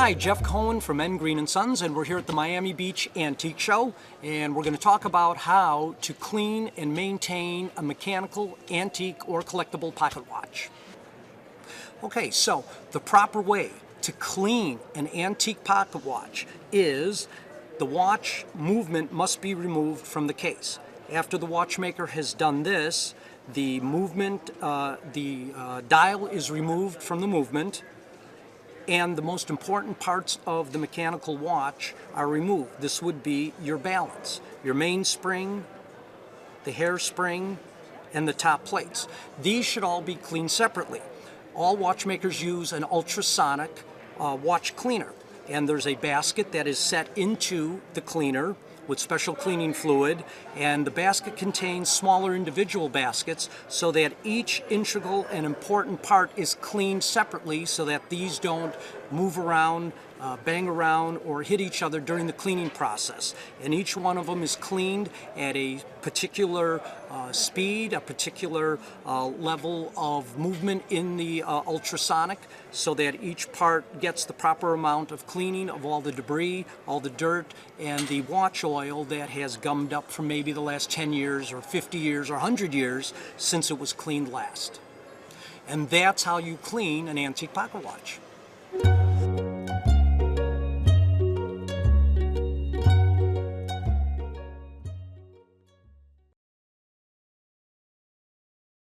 Hi, Jeff Cohen from N. Green & Sons, and we're here at the Miami Beach Antique Show, and we're going to talk about how to clean and maintain a mechanical, antique, or collectible pocket watch. Okay, so the proper way to clean an antique pocket watch is the watch movement must be removed from the case. After the watchmaker has done this, the dial is removed from the movement, and the most important parts of the mechanical watch are removed. This would be your balance, your mainspring, the hairspring, and the top plates. These should all be cleaned separately. All watchmakers use an ultrasonic watch cleaner, and there's a basket that is set into the cleaner with special cleaning fluid, and the basket contains smaller individual baskets so that each integral and important part is cleaned separately so that these don't move around, bang around, or hit each other during the cleaning process. And each one of them is cleaned at a particular speed, a particular level of movement in the ultrasonic, so that each part gets the proper amount of cleaning of all the debris, all the dirt, and the watch oil that has gummed up from maybe the last 10 years or 50 years or 100 years since it was cleaned last. And that's how you clean an antique pocket watch.